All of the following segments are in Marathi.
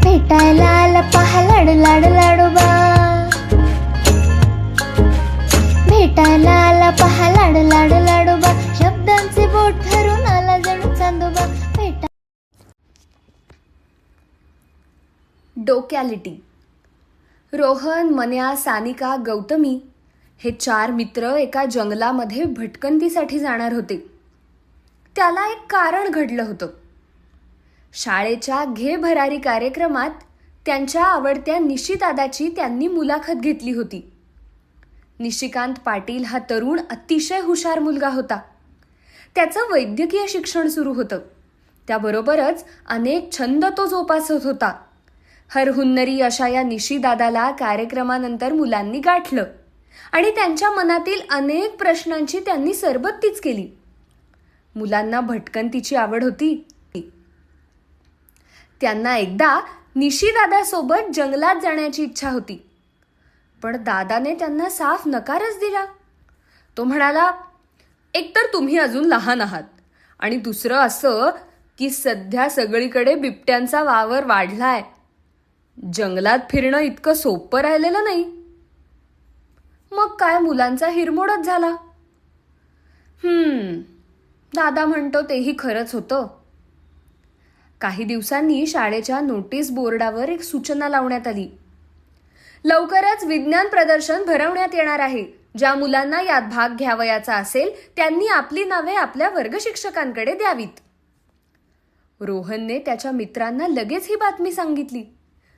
भेटायला आला पहा लाडू लाडू लाडोबा, भेटायला आला पहा लाडू लाडू लाडोबा, शब्दांचे बोट धरून आला जणू चांदोबा. डोक्यालिटी. रोहन, मन्या, सानिका, गौतमी हे 4 मित्र एका जंगलामध्ये भटकंतीसाठी जाणार होते. त्याला एक कारण घडलं होतं. शाळेच्या घे भरारी कार्यक्रमात त्यांच्या आवडत्या निशिदादाची त्यांनी मुलाखत घेतली होती. निशिकांत पाटील हा तरुण अतिशय हुशार मुलगा होता. त्याचं वैद्यकीय शिक्षण सुरू होतं. त्याबरोबरच अनेक छंद तो जोपासत होता. हरहुन्नरी अशा या निशिदादाला कार्यक्रमानंतर मुलांनी गाठलं आणि त्यांच्या मनातील अनेक प्रश्नांची त्यांनी सरबत्तीच केली. मुलांना भटकंतीची आवड होती. त्यांना एकदा निशिदादासोबत जंगलात जाण्याची इच्छा होती, पण दादाने त्यांना साफ नकारच दिला. तो म्हणाला, एकतर तुम्ही अजून लहान आहात आणि दुसरं असं की सध्या सगळीकडे बिबट्यांचा वावर वाढलाय. जंगलात फिरणं इतकं सोपं राहिलेलं नाही. मग काय मुलांचा हिरमोडच झाला. दादा म्हणतो तेही खरंच होतं. काही दिवसांनी शाळेच्या नोटीस बोर्डावर एक सूचना लावण्यात आली. लवकरच विज्ञान प्रदर्शन भरवण्यात येणार आहे. ज्या मुलांना यात भाग घ्यावयाचा असेल त्यांनी आपली नावे आपल्या वर्ग शिक्षकांकडे द्यावीत. रोहनने त्याच्या मित्रांना लगेच ही बातमी सांगितली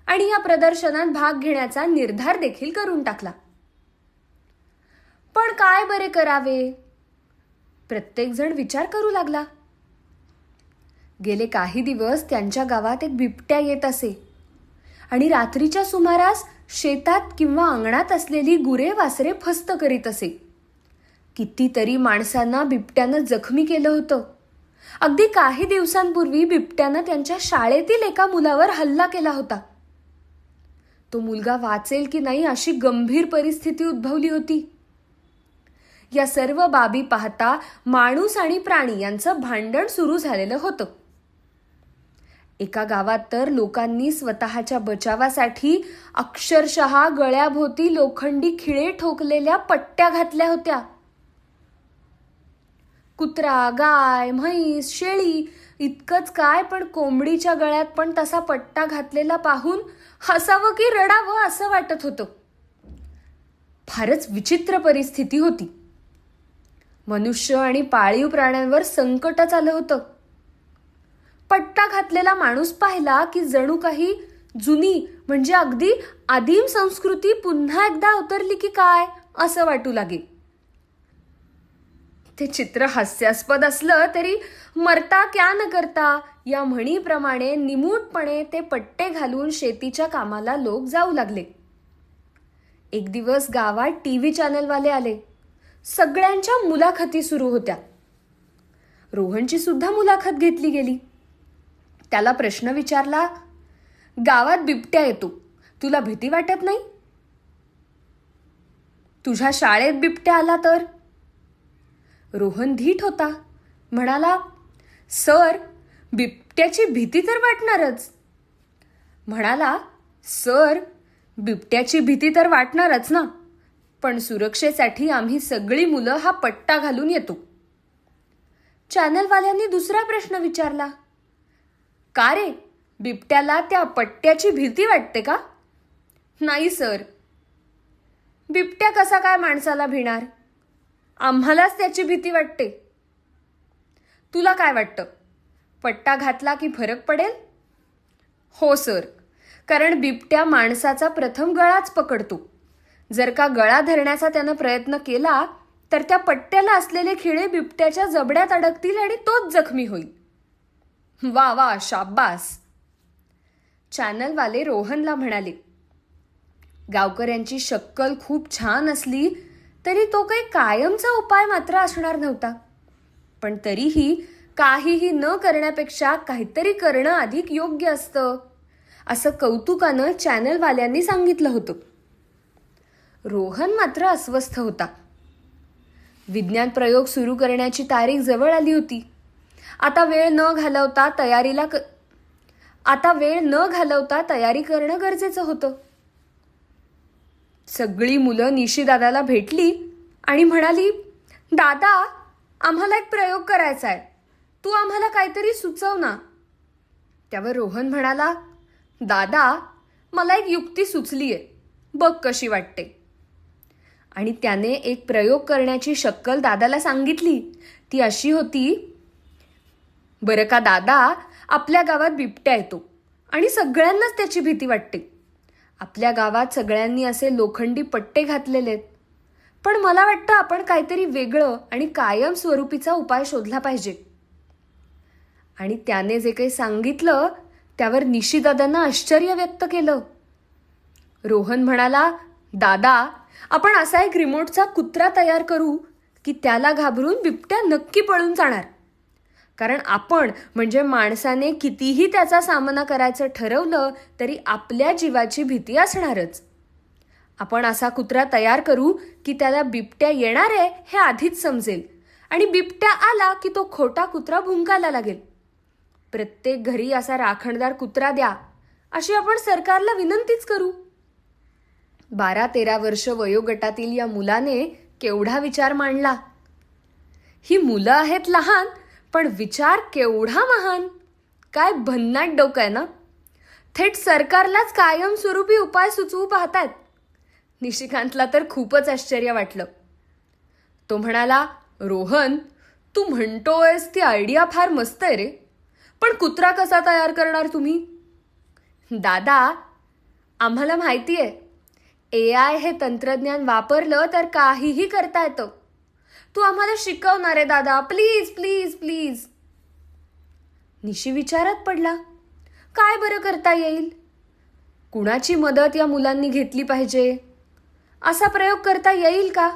आणि या प्रदर्शनात भाग घेण्याचा निर्धार देखील करून टाकला. पण काय बरे करावे? प्रत्येक जण विचार करू लागला. गेले काही दिवस त्यांच्या गावात एक बिबट्या येत असे आणि रात्रीच्या सुमारास शेतात किंवा अंगणात असलेली गुरे वासरे फस्त करीत असे. कितीतरी माणसांना बिबट्यानं जखमी केलं होतं. अगदी काही दिवसांपूर्वी बिबट्यानं त्यांच्या शाळेतील एका मुलावर हल्ला केला होता. तो मुलगा वाचेल की नाही अशी गंभीर परिस्थिती उद्भवली होती. या सर्व बाबी पाहता माणूस आणि प्राणी यांचं भांडण सुरू झालेलं होतं. एका गावात तर लोकांनी स्वतःच्या बचावासाठी अक्षरशः गळ्याभोवती लोखंडी खिळे ठोकलेल्या पट्ट्या घातल्या होत्या. कुत्रा, गाय, म्हैस, शेळी इतकंच काय, पण कोंबडीच्या गळ्यात पण तसा पट्टा घातलेला पाहून हसावं की रडावं असं वाटत होतं. फारच विचित्र परिस्थिती होती. मनुष्य आणि पाळीव प्राण्यांवर संकटच आलं होतं. पट्टा घातलेला माणूस पाहिला की जणू काही जुनी म्हणजे अगदी आदिम संस्कृती पुन्हा एकदा अवतरली की काय असं वाटू लागे. ते चित्र हास्यास्पद असलं तरी मरता क्या न करता या म्हणीप्रमाणे निमूटपणे ते पट्टे घालून शेतीच्या कामाला लोक जाऊ लागले. एक दिवस गावात टीव्ही चॅनलवाले आले. सगळ्यांच्या मुलाखती सुरू होत्या. रोहनची सुद्धा मुलाखत घेतली गेली. त्याला प्रश्न विचारला, गावात बिबट्या येतो, तुला भीती वाटत नाही? तुझ्या शाळेत बिबट्या आला तर? रोहन धीट होता. म्हणाला, सर, बिबट्याची भीती तर वाटणारच. म्हणाला, सर, बिबट्याची भीती तर वाटणारच ना, पण सुरक्षेसाठी आम्ही सगळी मुलं हा पट्टा घालून येतो. चॅनलवाल्यांनी दुसरा प्रश्न विचारला, का रे, बिबट्याला त्या पट्ट्याची भीती वाटते का? नाही सर. बिबट्या कसा काय माणसाला भिणार? आम्हालाच त्याची भीती वाटते. तुला काय वाटतं, पट्टा घातला की फरक पडेल? हो सर, कारण बिबट्या माणसाचा प्रथम गळाच पकडतो. जर का गळा धरण्याचा त्यानं प्रयत्न केला तर त्या पट्ट्याला असलेले खिळे बिबट्याच्या जबड्यात अडकतील आणि तोच जखमी होईल. वा वा, शाब्बास. चॅनलवाले रोहनला म्हणाले. गावकऱ्यांची शक्कल खूप छान असली तरी तो काही कायमचा उपाय मात्र असणार नव्हता. पण तरीही काहीही न करण्यापेक्षा काहीतरी करणं अधिक योग्य असतं असं कौतुकानं चॅनलवाल्यांनी सांगितलं होतं. रोहन मात्र अस्वस्थ होता. विज्ञान प्रयोग सुरू करण्याची तारीख जवळ आली होती. आता वेळ न घालवता आता वेळ न घालवता तयारी करणं गरजेचं होतं. सगळी मुलं निशीदादाला भेटली आणि म्हणाली, दादा, आम्हाला एक प्रयोग करायचा आहे, तू आम्हाला काहीतरी सुचव ना. त्यावर रोहन म्हणाला, दादा, मला एक युक्ती सुचलीये, बघ कशी वाटते. आणि त्याने एक प्रयोग करण्याची शक्कल दादाला सांगितली. ती अशी होती, बरं का दादा, आपल्या गावात बिबट्या येतो आणि सगळ्यांनाच त्याची भीती वाटते. आपल्या गावात सगळ्यांनी असे लोखंडी पट्टे घातलेले आहेत, पण मला वाटतं आपण काहीतरी वेगळं आणि कायमस्वरूपीचा उपाय शोधला पाहिजे. आणि त्याने जे काही सांगितलं त्यावर निशीदादांना आश्चर्य व्यक्त केलं. रोहन म्हणाला, दादा, आपण असा एक रिमोटचा कुत्रा तयार करू की त्याला घाबरून बिबट्या नक्की पळून जाणार. कारण आपण म्हणजे माणसाने कितीही त्याचा सामना करायचं ठरवलं तरी आपल्या जीवाची भीती असणारच. आपण असा कुत्रा तयार करू की त्याला बिबट्या येणार आहे हे आधीच समजेल आणि बिबट्या आला की तो खोटा कुत्रा भुंकायला लागेल. प्रत्येक घरी असा राखणदार कुत्रा द्या, अशी आपण सरकारला विनंतीच करू. 12-13 वर्ष वयोगटातील या मुलाने केवढा विचार मांडला. ही मुलं आहेत लहान, पण विचार केवढा महान. काय भन्नाट डोकं आहे ना. थेट सरकारलाच कायमस्वरूपी उपाय सुचवू पाहतायत. निशिकांतला तर खूपच आश्चर्य वाटलं. तो म्हणाला, रोहन, तू म्हणतोयस ती आयडिया फार मस्त आहे रे, पण कुत्रा कसा तयार करणार तुम्ही? दादा, आम्हाला माहिती आहे, AI हे तंत्रज्ञान वापरलं तर काहीही करता येतं. तू आम्हाला शिकवणार आहे दादा, प्लीज प्लीज प्लीज. निशी विचारात पडला, काय बरं करता येईल? कुणाची मदत या मुलांनी घेतली पाहिजे? असा प्रयोग करता येईल का?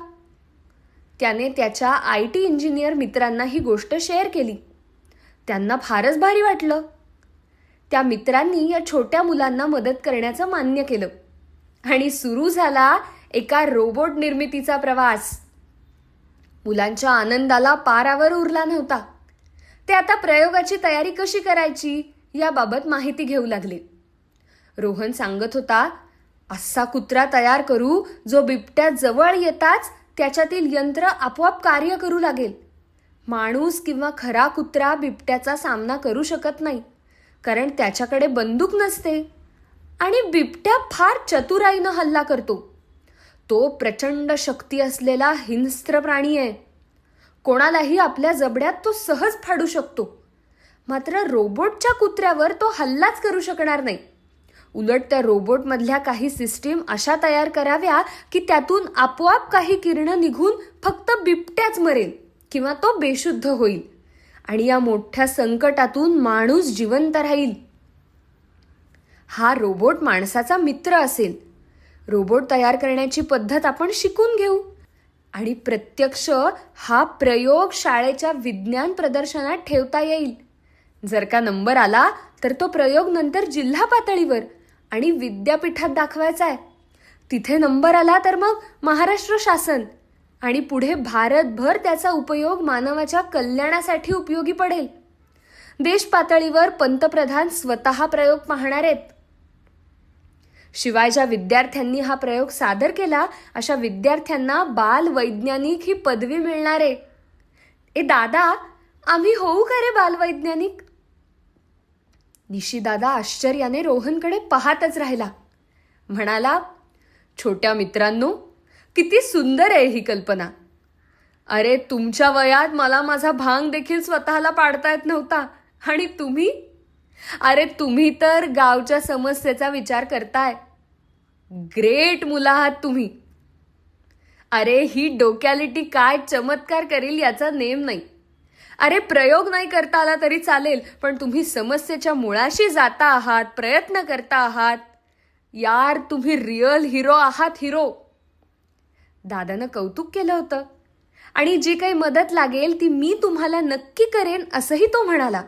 त्याने त्याच्या IT इंजिनियर मित्रांना ही गोष्ट शेअर केली. त्यांना फारच भारी वाटलं. त्या मित्रांनी या छोट्या मुलांना मदत करण्याचं मान्य केलं आणि सुरू झाला एका रोबोट निर्मितीचा प्रवास. मुलांच्या आनंदाला पारावर उरला नव्हता. ते आता प्रयोगाची तयारी कशी करायची याबाबत माहिती घेऊ लागले. रोहन सांगत होता, असा कुत्रा तयार करू जो बिबट्या जवळ येताच त्याच्यातील यंत्र आपोआप कार्य करू लागेल. माणूस किंवा खरा कुत्रा बिबट्याचा सामना करू शकत नाही, कारण त्याच्याकडे बंदूक नसते आणि बिबट्या फार चतुराईनं हल्ला करतो. तो प्रचंड शक्ती असलेला हिंस्त्र प्राणी आहे. कोणालाही आपल्या जबड्यात तो सहज फाडू शकतो. मात्र रोबोटच्या कुत्र्यावर तो हल्लाच करू शकणार नाही. उलट त्या रोबोटमधल्या काही सिस्टीम अशा तयार कराव्या की त्यातून आपोआप काही किरणं निघून फक्त बिबट्याच मरेल किंवा तो बेशुद्ध होईल आणि या मोठ्या संकटातून माणूस जिवंत राहील. हा रोबोट माणसाचा मित्र असेल. रोबोट तयार करण्याची पद्धत आपण शिकून घेऊ आणि प्रत्यक्ष हा प्रयोग शाळेच्या विज्ञान प्रदर्शनात ठेवता येईल. जर का नंबर आला तर तो प्रयोग नंतर जिल्हा पातळीवर आणि विद्यापीठात दाखवायचा आहे. तिथे नंबर आला तर मग महाराष्ट्र शासन आणि पुढे भारतभर त्याचा उपयोग मानवाच्या कल्याणासाठी उपयोगी पडेल. देश पातळीवर पंतप्रधान स्वतः प्रयोग पाहणार आहेत. शिवाय ज्या विद्यार्थ्यांनी हा प्रयोग सादर केला अशा विद्यार्थ्यांना बालवैज्ञानिक ही पदवी मिळणार आहे. ए दादा, आम्ही होऊ का रे बालवैज्ञानिक? निशीदादा आश्चर्याने रोहनकडे पाहतच राहिला. म्हणाला, छोट्या मित्रांनो, किती सुंदर आहे ही कल्पना. अरे, तुमच्या वयात मला माझा भांग देखील स्वतःला पाडता येत नव्हता आणि तुम्ही, अरे तुम्ही तर गावच्या समस्येचा विचार करताय. ग्रेट मुलं आहात तुम्ही. अरे, ही डोक्यालिटी काय चमत्कार करेल याचा नेम नाही. अरे, प्रयोग नाही करता आला तरी चालेल, पण तुम्ही समस्येच्या मुळाशी जाता आहात, प्रयत्न करता आहात. यार, तुम्ही रिअल हिरो आहात, हिरो. दादानं कौतुक केलं होतं आणि जी काही मदत लागेल ती मी तुम्हाला नक्की करेन असंही तो म्हणाला.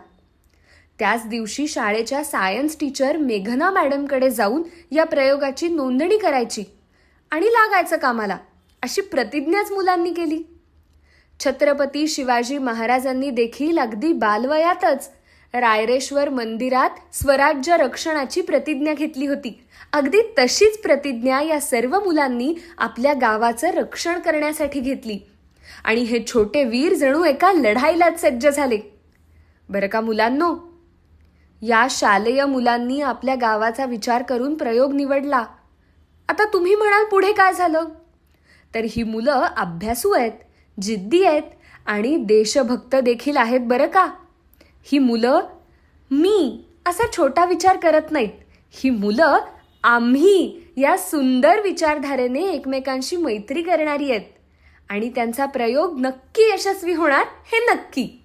त्याच दिवशी शाळेच्या सायन्स टीचर मेघना मॅडमकडे जाऊन या प्रयोगाची नोंदणी करायची आणि लागायचं कामाला, अशी प्रतिज्ञाच मुलांनी केली. छत्रपती शिवाजी महाराजांनी देखील अगदी बालवयातच रायरेश्वर मंदिरात स्वराज्य रक्षणाची प्रतिज्ञा घेतली होती. अगदी तशीच प्रतिज्ञा या सर्व मुलांनी आपल्या गावाचं रक्षण करण्यासाठी घेतली. आणि हे छोटे वीर जणू एका लढाईलाच सज्ज झाले. बरं का मुलांनो, या शालेय मुलांनी आपल्या गावाचा विचार करून प्रयोग निवडला. आता तुम्ही म्हणाल पुढे काय झालं? तर ही मुलं अभ्यासू आहेत, जिद्दी आहेत आणि देशभक्त देखील आहेत बरं का. ही मुलं मी असा छोटा विचार करत नाहीत. ही मुलं आम्ही या सुंदर विचारधारेने एकमेकांशी मैत्री करणारी आहेत. आणि त्यांचा प्रयोग नक्की यशस्वी होणार हे नक्की.